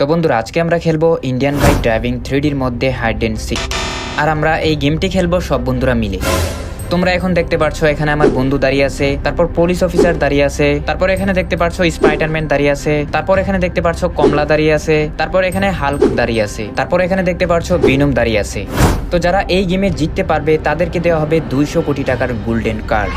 তো বন্ধুরা আজকে আমরা খেলবো ইন্ডিয়ান বাইক ড্রাইভিং 3Dর মধ্যে হাইড এন্ড সিক। আর আমরা এই গেমটি খেলবো সব বন্ধুরা মিলে। তোমরা এখন দেখতে পারছো এখানে আমার বন্ধু দাঁড়িয়ে আছে, তারপর পুলিশ অফিসার দাঁড়িয়ে আছে, তারপর এখানে দেখতে পারছো স্পাইডারম্যান দাঁড়িয়ে আছে, তারপর এখানে দেখতে পারছো কমলা দাঁড়িয়ে আছে, তারপর এখানে হাল্ক দাঁড়িয়ে আছে, তারপর এখানে দেখতে পারছো ভিনম দাঁড়িয়ে আছে। তো যারা এই গেমে জিততে পারবে তাদেরকে দেওয়া হবে 200 কোটি টাকার গোল্ডেন কার্ড।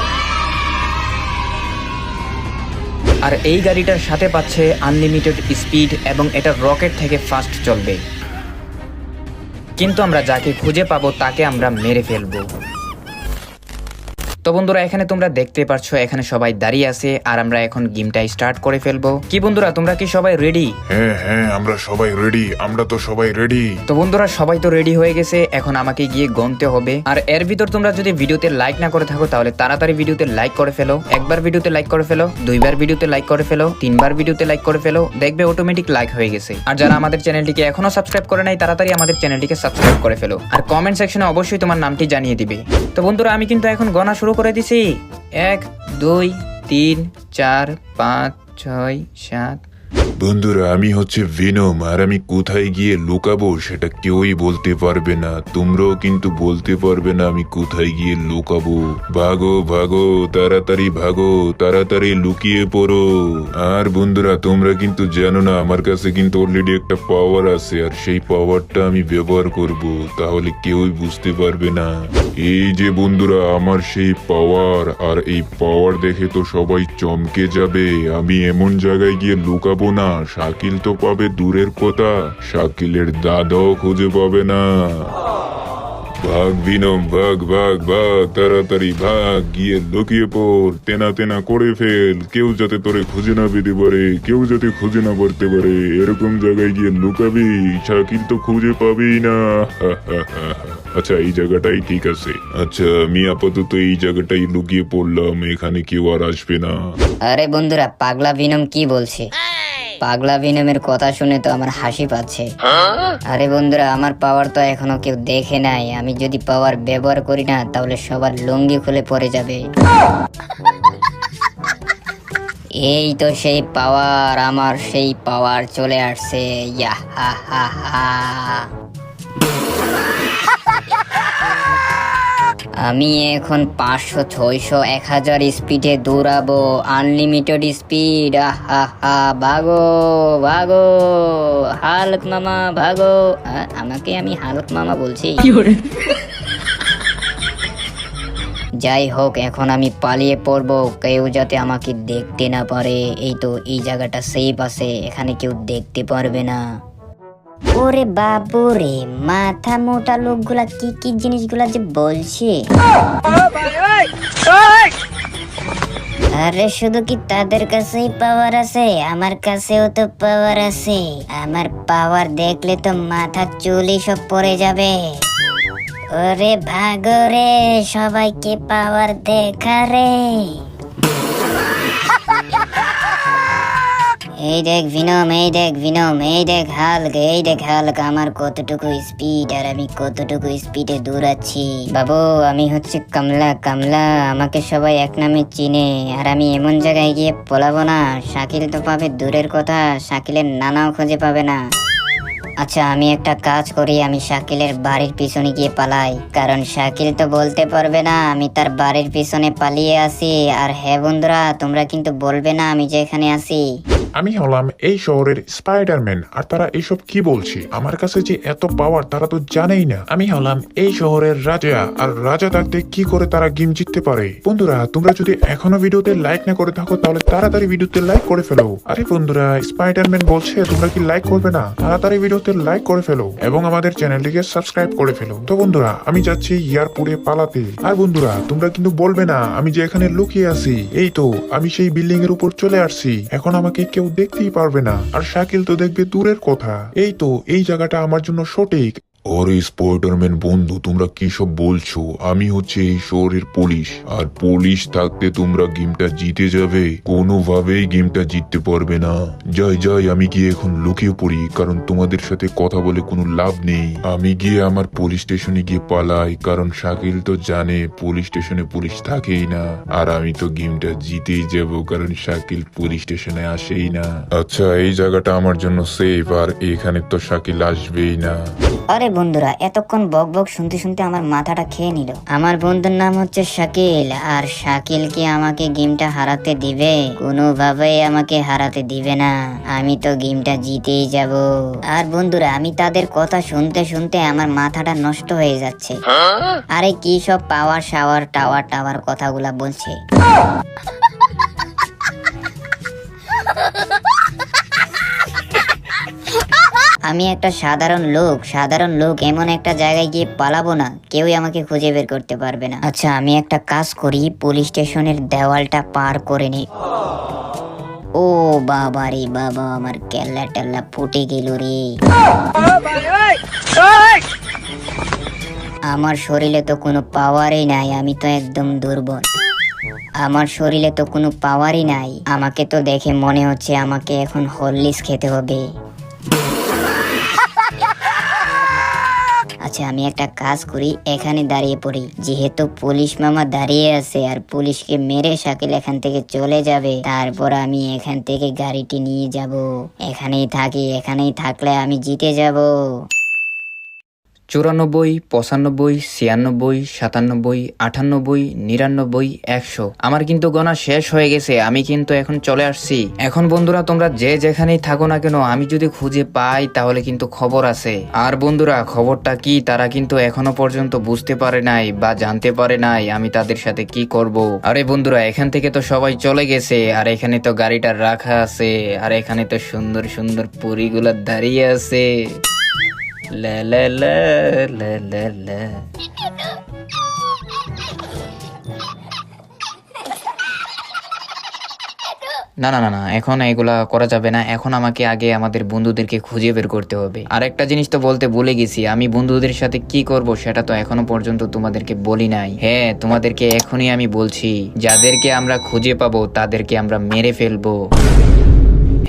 আর এই গাড়িটার সাথে পাচ্ছে আনলিমিটেড স্পিড এবং এটা রকেট থেকে ফাস্ট চলবে। কিন্তু আমরা যাকে খুঁজে পাবো তাকে আমরা মেরে ফেলবো। তো বন্ধুরা এখানে তোমরা দেখতে পাচ্ছ এখানে সবাই দাঁড়িয়ে আছে আর আমরা এখন গেমটা স্টার্ট করে ফেলবো। কি বন্ধুরা তোমরা কি সবাই রেডি? হ্যাঁ আমরা সবাই রেডি, আমরা তো সবাই রেডি। তো বন্ধুরা সবাই তো রেডি হয়ে গেছে, এখন আমাকে গিয়ে গনতে হবে। আর এর ভিতর তোমরা যদি ভিডিওতে লাইক না করে থাকো তাহলে তাড়াতাড়ি ভিডিওতে লাইক করে ফেলো। একবার ভিডিওতে লাইক করে ফেলো, দুইবার ভিডিওতে লাইক করে ফেলো, তিনবার ভিডিওতে লাইক করে ফেলো, দেখবে অটোমেটিক লাইক হয়ে গেছে। আর যারা আমাদের চ্যানেলটিকে এখনো সাবস্ক্রাইব করে নাই তাড়াতাড়ি আমাদের চ্যানেলটিকে সাবস্ক্রাইব করে ফেলো। আর কমেন্ট সেকশনে অবশ্যই তোমার নামটি জানিয়ে দিবে। তো বন্ধুরা আমি কিন্তু এখন গণা শুরু করে দিছি। 1 2 3 4 5 6 7। বন্ধুরা আমি হচ্ছে ভিনম, আর আমি কোথায় গিয়ে লুকাবো সেটা কেউই বলতে পারবে না। তোমরাও কিন্তু বলতে পারবে না আমি কোথায় গিয়ে লুকাবো। ভাগো ভাগো, তাড়াতাড়ি ভাগো, তাড়াতাড়ি লুকিয়ে পড়ো। আর বন্ধুরা তোমরা কিন্তু জানো না আমার কাছে কিন্তু অলরেডি একটা পাওয়ার আছে, আর সেই পাওয়ারটা আমি ব্যবহার করব, তাহলে কেউই বুঝতে পারবে না। এই যে বন্ধুরা আমার সেই পাওয়ার, আর এই পাওয়ার দেখে তো সবাই চমকে যাবে। আমি এমন জায়গায় গিয়ে লুকাবো না, শাকিল তো পাবে দূরের কথা, শাকিলের দাদাও খুঁজে পাবে না। ভাগ ভিনম, ভাগ ভাগ ভাগ, তাড়াতাড়ি ভাগ, গিয়ে লুকিয়ে পড়, তেনা তেনা করে ফেল, কেউ যাতে তোরে খুঁজে না পেতে পারে, কেউ যাতে খুঁজে না পড়তে পারে, এরকম জায়গায় গিয়ে লুকাবি, শাকিল তো খুঁজে পাবেই না। আচ্ছা এই জায়গাটাই ঠিক আছে। আচ্ছা আমি আপাতত এই জায়গাটাই লুকিয়ে পড়লাম, এখানে কেউ আর আসবে না। আরে বন্ধুরা পাগলা ভিনম কি বলছে? পাগলা ভিনমের কথা শুনে তো আমার হাসি পাচ্ছে। আরে বন্ধুরা আমার পাওয়ার তো এখনো কেউ দেখে নাই, আমি যদি পাওয়ার ব্যবহার করি না তাহলে সবার লুঙ্গি খুলে পড়ে যাবে। এই তো সেই পাওয়ার, আমার সেই পাওয়ার চলে আসছে। আমি এখন 500 600 1000 স্পিডে দৌড়াবো, আনলিমিটেড স্পিড। ভাগো ভাগো হাল্ক মামা ভাগো। আমাকে আমি হাল্ক মামা বলছি। যাই হোক এখন আমি পালিয়ে পড়বো, কেউ যাতে আমাকে দেখতে না পারে। এই তো এই জায়গাটা সেফ আছে, এখানে কেউ দেখতে পারবে না। ওরে বাবু রে, মাথা মোটা লোকগুলা কি কি জিনিসগুলা যে বলছে। আরে শুধু কি তাদের কাছেই পাওয়ার আছে? আমার কাছেও তো পাওয়ার আছে। আমার পাওয়ার দেখলে তো মাথা চুলই সব পড়ে যাবে। ওরে ভাগো রে, সবাইকে পাওয়ার দেখা রে। এই দেখ ভিনম, এই দেখ ভিনম, এই দেখ হাল্ক, এই দেখ হাল্ক, আমার কতটুকু স্পিড আর আমি কতটুকু স্পিডে দৌড়াচ্ছি। বাবু আমি হচ্ছে কমলা, কমলা আমাকে সবাই এক নামে চিনে। আর আমি এমন জায়গায় গিয়ে পলাবো না, শাকিল তো পাবে দূরের কথা, শাকিলের নানাও খুঁজে পাবে না। আচ্ছা আমি একটা কাজ করি, আমি শাকিলের বাড়ির পিছনে গিয়ে পালাই, কারণ শাকিল তো বলতে পারবে না আমি তার বাড়ির পিছনে পালিয়ে আসি। আর হ্যাঁ বন্ধুরা তোমরা কিন্তু বলবে না আমি যে এখানে আসি। আমি হলাম এই শহরের স্পাইডারম্যান, আর তারা এইসব কি বলছে? আমার কাছে যে এত পাওয়ার তারা তো জানেই না। আমি হলাম এই শহরের রাজা, আর রাজা থাকতে কি করে তারা গেম জিততে পারে? বন্ধুরা তোমরা যদি এখনো ভিডিওতে লাইক না করে থাকো তাহলে তাড়াতাড়ি ভিডিওতে লাইক করে ফেলো। আরে বন্ধুরা স্পাইডারম্যান বলছে তোমরা কি লাইক করবে না? তাড়াতাড়ি ভিডিওতে লাইক করে ফেলো এবং আমাদের চ্যানেলটিকে সাবস্ক্রাইব করে ফেলো। তো বন্ধুরা আমি যাচ্ছি এয়ারপোর্টে পালাতে। আর বন্ধুরা তোমরা কিন্তু বলবে না আমি যে এখানে লুকিয়ে আছি। এই তো আমি সেই বিল্ডিং এর উপর চলে আসছি, এখন আমাকে কেউ দেখতেই পারবে না। আর শাকিল তো দেখবে দূরের কথা। এই তো এই জায়গাটা আমার জন্য সঠিক। আরে স্পোর্টারম্যান বন্ধু, তোমরা কি সব বলছো? আমি হচ্ছে এই শহরের পুলিশ, আর পুলিশ থাকতে তোমরা গেমটা জিতে যাবে? কোনোভাবেই গেমটা জিততে পারবে না। যাই যাই, আমি গিয়ে এখন লুকিয়ে পড়ি, কারণ তোমাদের সাথে কথা বলে কোনো লাভ নেই। আমি গিয়ে আমার পুলিশ স্টেশনে গিয়ে পালাই, কারণ শাকিল তো জানে পুলিশ স্টেশনে পুলিশ থাকেই না, আর আমি তো গেমটা জিতেই যাব, কারণ শাকিল পুলিশ স্টেশনে আসেই না। আচ্ছা, এই জায়গাটা আমার জন্য সেফ, আর এখানে তো শাকিল আসবেই না। আরে বন্ধুরা, এতক্ষণ বক বক শুনতে শুনতে আমার মাথাটা খেয়ে নিল। আমার বন্ধুর নাম হচ্ছে শাকিল, আর শাকিল কি আমাকে গেমটা হারাতে দিবে? কোনোভাবেই আমাকে হারাতে দিবে না। আমি তো গেমটা জিতেই যাব। আর বন্ধুরা, আমি তাদের কথা শুনতে শুনতে আমার মাথাটা নষ্ট হয়ে যাচ্ছে। আরে কি সব পাওয়ার শাওয়ার টাওয়ার টাওয়ার কথাগুলা বলছে। আমি একটা সাধারণ লোক এমন একটা জায়গায় গিয়ে পালাবো না, কেউই আমাকে খুঁজে বের করতে পারবে না। আচ্ছা, আমি একটা কাজ করি, পুলিশ স্টেশনের দেওয়ালটা পার করে নি। ও বাবা রে বাবা, আমার কেল্লা টেল্লা ফুটে গেল রে। আমার শরীরে তো কোনো পাওয়ারই নাই, আমি তো একদম দুর্বল। আমার শরীরে তো কোনো পাওয়ারই নাই। আমাকে তো দেখে মনে হচ্ছে আমাকে এখন হরলিক্স খেতে হবে। আচ্ছা, আমি একটা কাজ করি, এখানে দাঁড়িয়ে পড়ি। যেহেতু পুলিশ মামা দাঁড়িয়ে আছে আর পুলিশকে মেরে শাকিল এখান থেকে চলে যাবে, তারপর আমি এখান থেকে গাড়িটি নিয়ে যাব। এখানেই থাকি, এখানেই থাকলে আমি জিতে যাব। 94, 95, 96, 97, 98, 99, 100। আমার কিন্তু গণা শেষ হয়ে গেছে। আমি কিন্তু এখন চলে আসছি। এখন বন্ধুরা, তোমরা যে যেখানেই থাকো না কেন, আমি যদি খুঁজে পাই তাহলে কিন্তু খবর আছে। আর বন্ধুরা, খবরটা কি তারা কিন্তু এখনো পর্যন্ত বুঝতে পারে নাই বা জানতে পারে নাই আমি তাদের সাথে কি করব। আরে বন্ধুরা, এখান থেকে তো সবাই চলে গেছে, আর এখানে তো গাড়িটা রাখা আছে, আর এখানে তো সুন্দর সুন্দর পরীগুলা দাঁড়িয়ে আছে। লা লা লা লা লা লা। না না না না, এখন এগুলা করা যাবে না। এখন আমাকে আগে আমাদের বন্ধুদেরকে খুঁজে বের করতে হবে। আর একটা জিনিস তো বলতে ভুলে গেছি, আমি বন্ধুদের সাথে কি করব সেটা তো এখনো পর্যন্ত তোমাদেরকে বলি নাই। হ্যাঁ, তোমাদেরকে এখনই আমি বলছি, যাদেরকে আমরা খুঁজে পাবো তাদেরকে আমরা মেরে ফেলবো।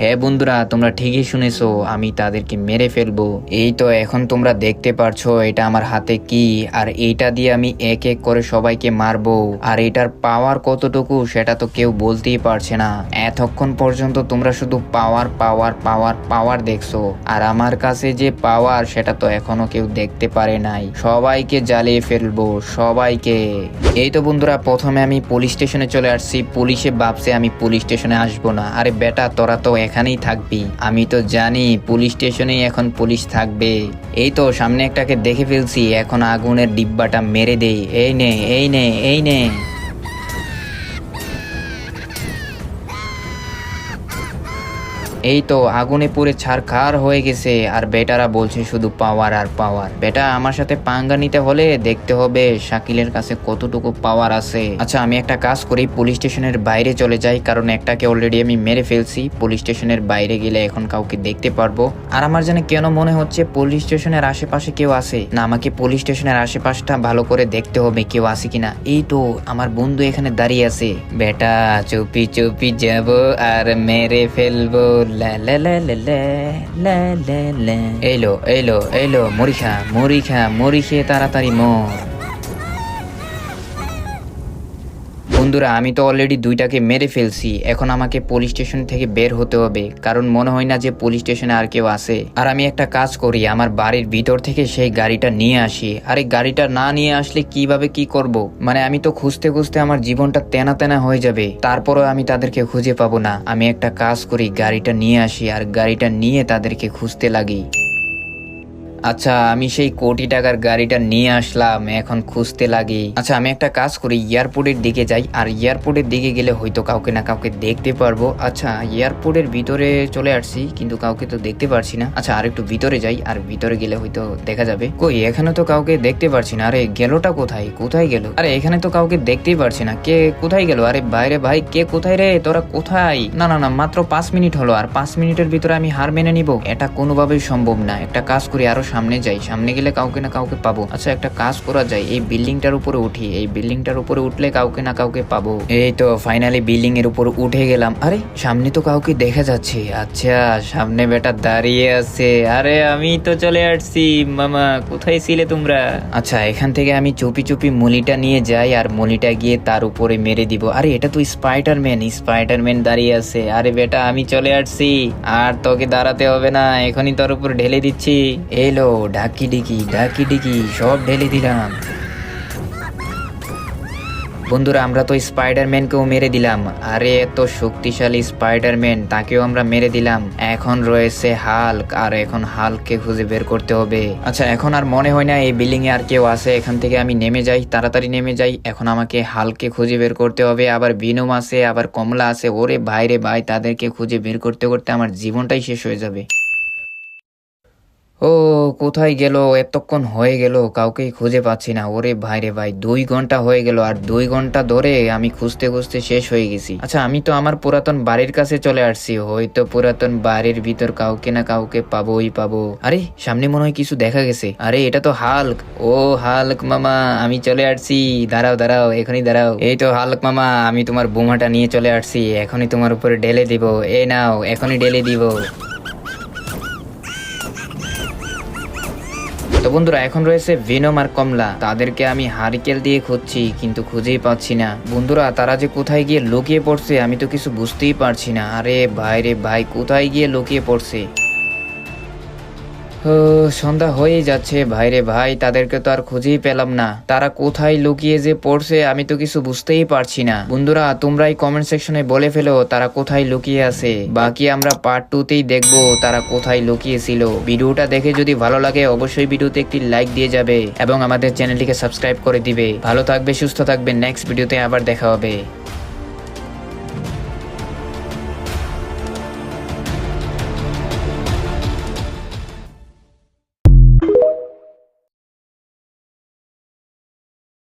হ্যাঁ বন্ধুরা, তোমরা ঠিকই শুনেছো, আমি তাদেরকে মেরে ফেলবো। এই তো এখন তোমরা দেখতে পারছো এটা আমার হাতে কি, আর এইটা দিয়ে আমি এক এক করে সবাইকে মারবো। আর এটার পাওয়ার কতটুকু সেটা তো কেউ বলতেই পারছে না। এতক্ষণ পর্যন্ত তোমরা শুধু পাওয়ার পাওয়ার পাওয়ার পাওয়ার দেখছো, আর আমার কাছে যে পাওয়ার সেটা তো এখনো কেউ দেখতে পারে নাই। সবাইকে জ্বালিয়ে ফেলবো, সবাইকে। এই তো বন্ধুরা, প্রথমে আমি পুলিশ স্টেশনে চলে আসছি। পুলিশে ভাবছে আমি পুলিশ স্টেশনে আসবো না। আরে বেটা, তোরা তো এখানেই থাকবি। আমি তো জানি পুলিশ স্টেশনেই এখন পুলিশ থাকবে। এই তো সামনে একটাকে দেখে ফেলছি, এখন আগুনের ডিব্বাটা মেরে দেই। এই নে এই নে এই নে। এই তো আগুনে পুড়ে ছারখার হয়ে গেছে, আর বেটারা বলছে শুধু পাওয়ার আর পাওয়ার। বেটা, আমার সাথে পাঙ্গা নিতে হলে দেখতে হবে শাকিলের কাছে কতটুকু পাওয়ার আছে। আচ্ছা, আমি একটা কাজ করি, পুলিশ স্টেশনের বাইরে চলে যাই, কারণ একটাকে অলরেডি আমি মেরে ফেলছি। পুলিশ স্টেশনের বাইরে গেলে এখন কাউকে দেখতে পারবো। আর আমার জানে কেন মনে হচ্ছে পুলিশ স্টেশনের আশেপাশে কেউ আছে। না, আমাকে পুলিশ স্টেশনের আশেপাশটা ভালো করে দেখতে হবে কেউ আছে কিনা। এই তো আমার বন্ধু এখানে দাঁড়িয়ে আছে। বেটা, চুপি চুপি যাব আর মেরে ফেলবো। লা লা লা লা লা লা লা লা। এলো এলো এলো, মুড়ি খা মুড়ি খা, মুড়ি খেয়ে তাড়াতাড়ি মর। বন্ধুরা, আমি তো অলরেডি দুইটাকে মেরে ফেলছি। এখন আমাকে পুলিশ স্টেশন থেকে বের হতে হবে, কারণ মনে হয় না যে পুলিশ স্টেশনে আর কেউ আছে। আর আমি একটা কাজ করি, আমার বাড়ির ভিতর থেকে সেই গাড়িটা নিয়ে আসি। আর এই গাড়িটা না নিয়ে আসলে কিভাবে কি করব? মানে আমি তো খুঁজতে খুঁজতে আমার জীবনটা তেনা তেনা হয়ে যাবে। তারপরও আমি তাদেরকে খুঁজে পাবো না। আমি একটা কাজ করি, গাড়িটা নিয়ে আসি আর গাড়িটা নিয়ে তাদেরকে খুঁজতে লাগি। আচ্ছা, আমি সেই কোটি টাকার গাড়িটা নিয়ে আসলাম, এখন খুঁজতে লাগি। আচ্ছা, আমি একটা কাজ করি, এয়ারপোর্টের দিকে যাই, আর এয়ারপোর্টের দিকে গেলে হয়তো কাউকে না কাউকে দেখতে পারবো। আচ্ছা, এয়ারপোর্টের ভিতরে চলে আসছি, কিন্তু কাউকে তো দেখতে পারছি না। আচ্ছা, আর একটু ভিতরে যাই, আর ভিতরে গেলে হয়তো দেখা যাবে। কই, এখানে তো কাউকে দেখতে পারছি না। আরে গেলোটা কোথায়, কোথায় গেল? আরে এখানে তো কাউকে দেখতেই পারছি না, কে কোথায় গেল? আরে বাইরে ভাই, কে কোথায় রে? তোরা কোথায়? না না না, মাত্র 5 মিনিট হলো, আর 5 মিনিটের ভিতরে আমি হার মেনে নিব? এটা কোনোভাবেই সম্ভব না। একটা কাজ করি, আরো সামনে যাই, সামনে গেলে কাউকে না কাউকে পাবো। আচ্ছা একটা কাজ করা যায়, এই বিল্ডিংটার উপরে উঠি, এই বিল্ডিংটার উপরে উঠলে কাউকে না কাউকে পাবো। এই তো ফাইনালি বিল্ডিং এর উপর উঠে গেলাম। আরে সামনে তো কাউকে দেখা যাচ্ছে। আচ্ছা সামনে বেটা দাঁড়িয়ে আছে। আরে আমি তো চলে আসছি মামা, কোথায় ছিলে তোমরা? আচ্ছা এখান থেকে আমি চুপি চুপি মুলিটা নিয়ে যাই আর মুলিটা গিয়ে তার উপরে মেরে দিব। আরে এটা তো স্পাইডারম্যান দাঁড়িয়ে আছে। আরে বেটা আমি চলে আসছি, আর তোকে দাঁড়াতে হবে না, এখনই তোর উপর ঢেলে দিচ্ছি। এলো ডাকি ডিকি সব ঢেলে দিলাম। বন্ধুরা আমরা তো স্পাইডারম্যানকেও মেরে দিলাম। আরে এত শক্তিশালী স্পাইডারম্যান, তাকেও আমরা মেরে দিলাম। এখন রয়েছে হাল্ক, আর এখন হাল্ককে খুঁজে বের করতে হবে। আচ্ছা এখন আর মনে হয় না এই বিল্ডিং এ আর কেউ আছে। এখান থেকে আমি নেমে যাই, তাড়াতাড়ি নেমে যাই। এখন আমাকে হাল্ককে খুঁজে বের করতে হবে। আবার ভিনম আছে, আবার কমলা আছে। ওরে ভাই রে ভাই, তাদেরকে খুঁজে বের করতে করতে আমার জীবনটাই শেষ হয়ে যাবে। ও কোথায় গেল? এতক্ষণ হয়ে গেল কাউকেই খুঁজে পাচ্ছি না। ওরে ভাই রে ভাই, 2 ঘন্টা হয়ে গেল, আর 2 ঘন্টা ধরে আমি খুঁজতে খুঁজতে শেষ হয়ে গেছি। আচ্ছা আমি তো আমার পুরাতন বাড়ির কাছে চলে আসছি, হয়তো পুরাতন বাড়ির ভিতর কাউকে না কাউকে পাবো। আরে সামনে মনে হয় কিছু দেখা গেছে। আরে এটা তো হাল্ক। ও হাল্ক মামা আমি চলে আসছি, দাঁড়াও এখনই দাঁড়াও। এই তো হাল্ক মামা, আমি তোমার বোমাটা নিয়ে চলে আসছি, এখনই তোমার উপরে ঢেলে দিব। এই নাও, এখনই ঢেলে দিব। তো বন্ধুরা এখন রয়েছে ভিনম আর কমলা, তাদেরকে আমি হারিকেল দিয়ে খুঁজছি কিন্তু খুঁজেই পাচ্ছি না। বন্ধুরা তারা যে কোথায় গিয়ে লুকিয়ে পড়ছে আমি তো কিছু বুঝতেই পারছি না। আরে ভাই রে ভাই, কোথায় গিয়ে লুকিয়ে পড়ছে? ও সন্ধ্যা হয়েই যাচ্ছে ভাই রে ভাই, তাদেরকে তো আর খুঁজেই পেলাম না। তারা কোথায় লুকিয়ে যে পড়ছে আমি তো কিছু বুঝতেই পারছি না। বন্ধুরা তোমরাই কমেন্ট সেকশনে বলে ফেলো তারা কোথায় লুকিয়ে আছে। বাকি আমরা পার্ট 2তেই দেখবো তারা কোথায় লুকিয়ে ছিল। ভিডিওটা দেখে যদি ভালো লাগে অবশ্যই ভিডিওতে একটি লাইক দিয়ে যাবে এবং আমাদের চ্যানেলটিকে সাবস্ক্রাইব করে দিবে। ভালো থাকবে, সুস্থ থাকবে, নেক্সট ভিডিওতে আবার দেখা হবে।